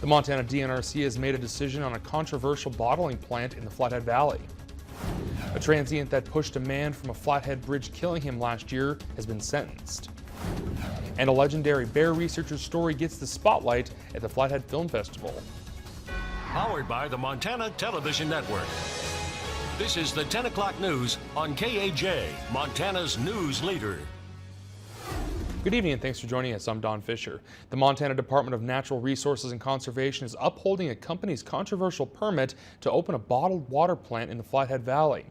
The Montana DNRC has made a decision on a controversial bottling plant in the Flathead Valley. A transient that pushed a man from a Flathead bridge, killing him last year, has been sentenced. And a legendary bear researcher's story gets the spotlight at the Flathead Film Festival. Powered by the Montana Television Network. This is the 10 o'clock news on KAJ, Montana's news leader. Good evening and thanks for joining us. I'm Don Fisher. The Montana Department of Natural Resources and Conservation is upholding a company's controversial permit to open a bottled water plant in the Flathead Valley.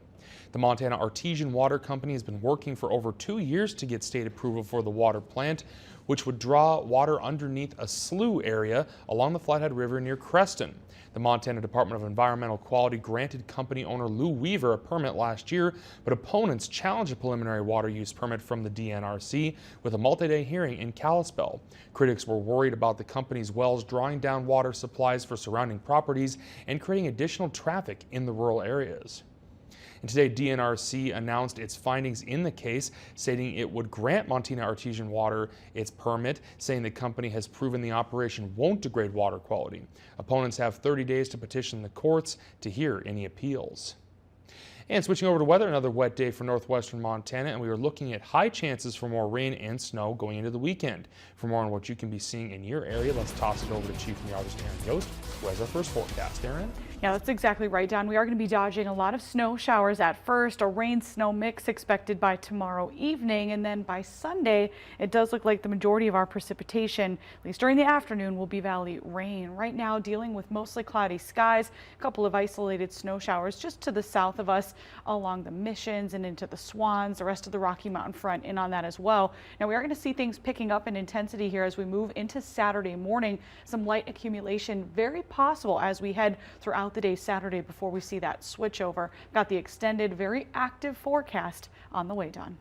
The Montana Artesian Water Company has been working for over 2 years to get state approval for the water plant, which would draw water underneath a slough area along the Flathead River near Creston. The Montana Department of Environmental Quality granted company owner Lou Weaver a permit last year, but opponents challenged a preliminary water use permit from the DNRC with a multi-day hearing in Kalispell. Critics were worried about the company's wells drawing down water supplies for surrounding properties and creating additional traffic in the rural areas. And today, DNRC announced its findings in the case, stating it would grant Montana Artesian Water its permit, saying the company has proven the operation won't degrade water quality. Opponents have 30 days to petition the courts to hear any appeals. And switching over to weather, another wet day for northwestern Montana, and we are looking at high chances for more rain and snow going into the weekend. For more on what you can be seeing in your area, let's toss it over to Chief Meteorologist Aaron Yost, who has our first forecast. Aaron? Yeah, that's exactly right, Don. We are going to be dodging a lot of snow showers at first, a rain-snow mix expected by tomorrow evening, and then by Sunday, it does look like the majority of our precipitation, at least during the afternoon, will be valley rain. Right now, dealing with mostly cloudy skies, a couple of isolated snow showers just to the south of us along the Missions and into the Swans, the rest of the Rocky Mountain front in on that as well. Now, we are going to see things picking up in intensity here as we move into Saturday morning. Some light accumulation very possible as we head throughout the day Saturday before we see that switch over. Got the extended, very active forecast on the way, Don.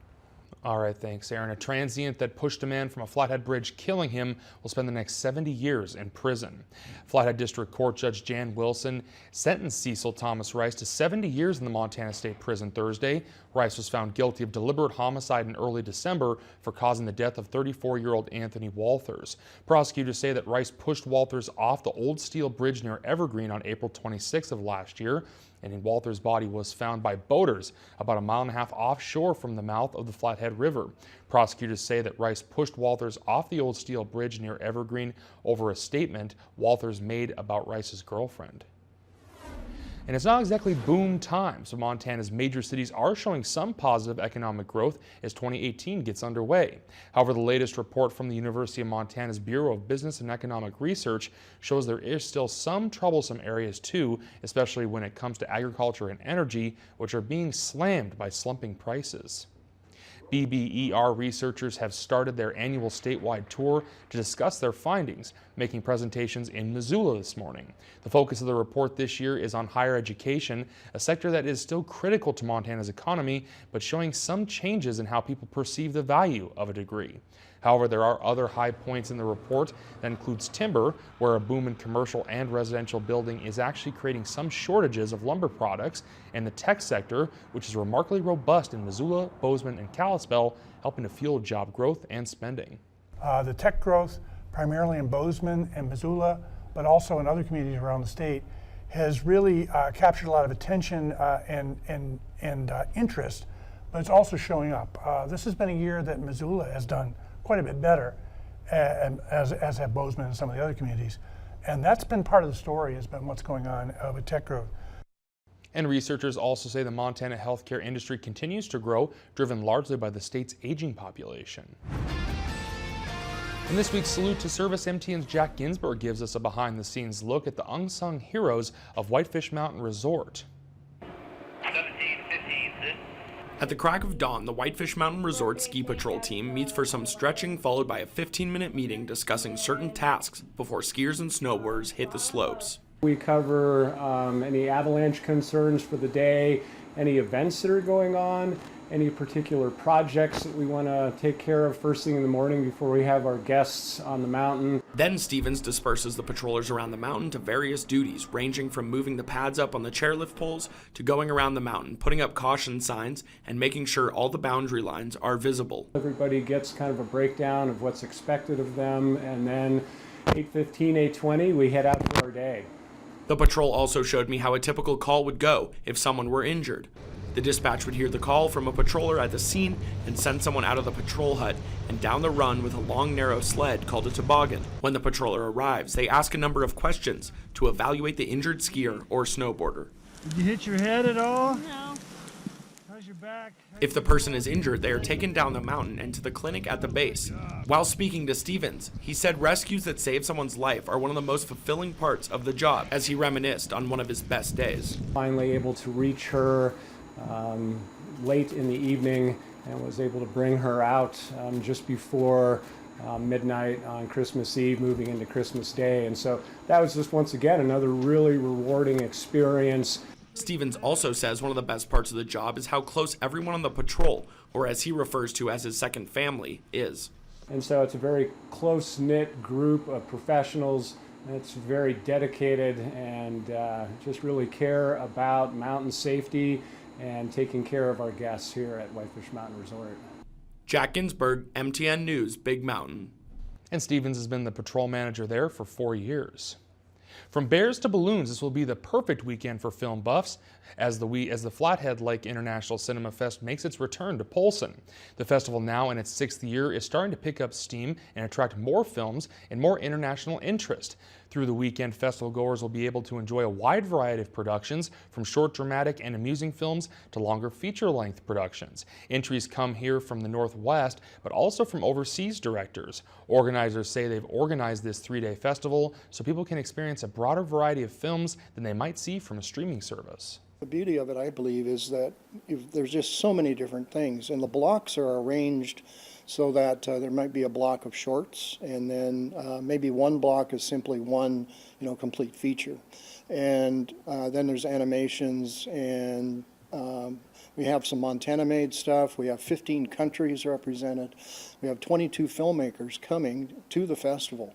All right, thanks, Aaron. A transient that pushed a man from a Flathead bridge, killing him, will spend the next 70 years in prison. Flathead District Court Judge Jan Wilson sentenced Cecil Thomas Rice to 70 years in the Montana State Prison Thursday. Rice was found guilty of deliberate homicide in early December for causing the death of 34-year-old Anthony Walters. Prosecutors say that Rice pushed Walters off the old steel bridge near Evergreen on April 26th of last year, and Walters' body was found by boaters about 1.5 miles offshore from the mouth of the Flathead River. Prosecutors say that Rice pushed Walters off the old steel bridge near Evergreen over a statement Walters made about Rice's girlfriend. And it's not exactly boom time, so Montana's major cities are showing some positive economic growth as 2018 gets underway. However, the latest report from the University of Montana's Bureau of Business and Economic Research shows there is still some troublesome areas too, especially when it comes to agriculture and energy, which are being slammed by slumping prices. BBER researchers have started their annual statewide tour to discuss their findings, making presentations in Missoula this morning. The focus of the report this year is on higher education, a sector that is still critical to Montana's economy, but showing some changes in how people perceive the value of a degree. However, there are other high points in the report that includes timber, where a boom in commercial and residential building is actually creating some shortages of lumber products, and the tech sector, which is remarkably robust in Missoula, Bozeman, and Kalispell, helping to fuel job growth and spending. The tech growth, primarily in Bozeman and Missoula, but also in other communities around the state, has really captured a lot of attention and interest, but it's also showing up. This has been a year that Missoula has done quite a bit better, as have Bozeman and some of the other communities. And that's been part of the story, has been what's going on with tech growth. And researchers also say the Montana healthcare industry continues to grow, driven largely by the state's aging population. And this week's Salute to Service, MTN's Jack Ginsburg gives us a behind-the-scenes look at the unsung heroes of Whitefish Mountain Resort. At the crack of dawn, the Whitefish Mountain Resort Ski Patrol team meets for some stretching, followed by a 15-minute meeting discussing certain tasks before skiers and snowboarders hit the slopes. We cover any avalanche concerns for the day, any events that are going on, any particular projects that we want to take care of first thing in the morning before we have our guests on the mountain. Then Stevens disperses the patrollers around the mountain to various duties, ranging from moving the pads up on the chairlift poles to going around the mountain, putting up caution signs, and making sure all the boundary lines are visible. Everybody gets kind of a breakdown of what's expected of them, and then 8:15, 8:20, we head out for our day. The patrol also showed me how a typical call would go if someone were injured. The dispatch would hear the call from a patroller at the scene and send someone out of the patrol hut and down the run with a long, narrow sled called a toboggan. When the patroller arrives, they ask a number of questions to evaluate the injured skier or snowboarder. Did you hit your head at all? No. How's your back? If the person is injured, they are taken down the mountain and to the clinic at the base. While speaking to Stevens, he said rescues that save someone's life are one of the most fulfilling parts of the job, as he reminisced on one of his best days. Finally able to reach her late in the evening and was able to bring her out just before midnight on Christmas Eve, moving into Christmas Day. And so that was just, once again, another really rewarding experience. Stevens also says one of the best parts of the job is how close everyone on the patrol, or as he refers to as his second family, is. And so it's a very close-knit group of professionals that's very dedicated and just really care about mountain safety and taking care of our guests here at Whitefish Mountain Resort. Jack Ginsburg, MTN News, Big Mountain. And Stevens has been the patrol manager there for 4 years. From bears to balloons, this will be the perfect weekend for film buffs as the Flathead Lake International Cinema Fest makes its return to Polson. The festival, now in its 6th year, is starting to pick up steam and attract more films and more international interest. Through the weekend, festival goers will be able to enjoy a wide variety of productions, from short dramatic and amusing films to longer feature-length productions. Entries come here from the Northwest, but also from overseas directors. Organizers say they've organized this 3-day festival so people can experience a broader variety of films than they might see from a streaming service. The beauty of it, I believe, is that there's just so many different things, and the blocks are arranged so that there might be a block of shorts, and then maybe one block is simply one, complete feature. And then there's animations, and we have some Montana-made stuff. We have 15 countries represented. We have 22 filmmakers coming to the festival.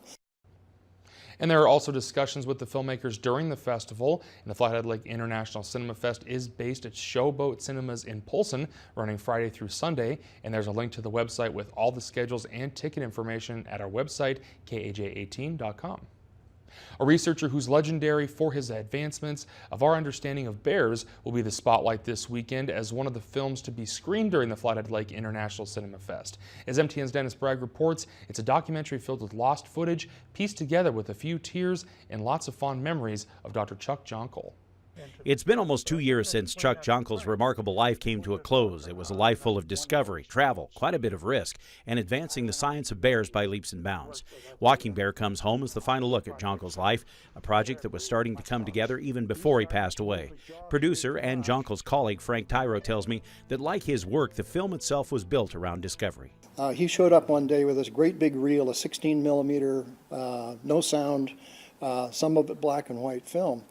And there are also discussions with the filmmakers during the festival. And the Flathead Lake International Cinema Fest is based at Showboat Cinemas in Polson, running Friday through Sunday. And there's a link to the website with all the schedules and ticket information at our website, kaj18.com. A researcher who's legendary for his advancements of our understanding of bears will be the spotlight this weekend as one of the films to be screened during the Flathead Lake International Cinema Fest. As MTN's Dennis Bragg reports, it's a documentary filled with lost footage, pieced together with a few tears and lots of fond memories of Dr. Chuck Jonkel. It's been almost 2 years since Chuck Jonkel's remarkable life came to a close. It was a life full of discovery, travel, quite a bit of risk, and advancing the science of bears by leaps and bounds. Walking Bear Comes Home is the final look at Jonkel's life, a project that was starting to come together even before he passed away. Producer and Jonkel's colleague Frank Tyro tells me that, like his work, the film itself was built around discovery. He showed up one day with this great big reel, a 16 millimeter, no sound, some of it black and white film.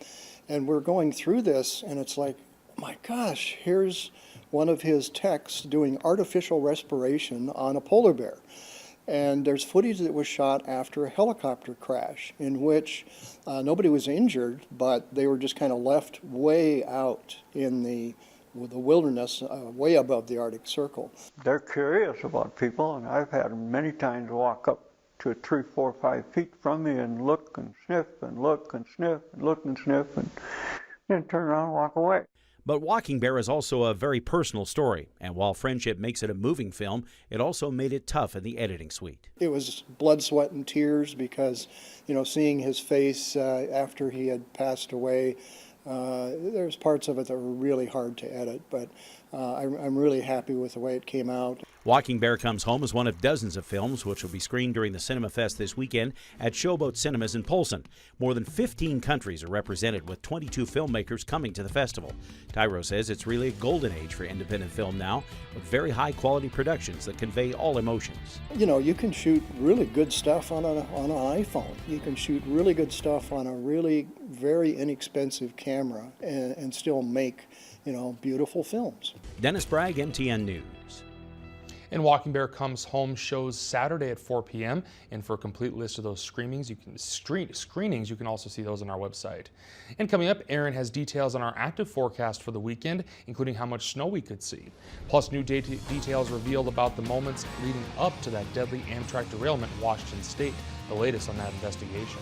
And we're going through this, and it's like, oh my gosh, here's one of his techs doing artificial respiration on a polar bear. And there's footage that was shot after a helicopter crash in which nobody was injured, but they were just kind of left way out in the wilderness, way above the Arctic Circle. They're curious about people, and I've had them many times walk up to 3, 4, 5 feet from me and look and sniff and look and sniff and look and sniff and then turn around and walk away. But Walking Bear is also a very personal story, and while friendship makes it a moving film, it also made it tough in the editing suite. It was blood, sweat, and tears because, seeing his face after he had passed away, there's parts of it that were really hard to edit, but I'm really happy with the way it came out. Walking Bear Comes Home is one of dozens of films which will be screened during the Cinema Fest this weekend at Showboat Cinemas in Polson. More than 15 countries are represented, with 22 filmmakers coming to the festival. Tyro says it's really a golden age for independent film now, with very high-quality productions that convey all emotions. You can shoot really good stuff on an iPhone. You can shoot really good stuff on a really very inexpensive camera and still make, beautiful films. Dennis Bragg, MTN News. And Walking Bear Comes Home shows Saturday at 4 p.m. And for a complete list of those screenings, you can also see those on our website. And coming up, Aaron has details on our active forecast for the weekend, including how much snow we could see. Plus, new details revealed about the moments leading up to that deadly Amtrak derailment in Washington State. the latest on that investigation.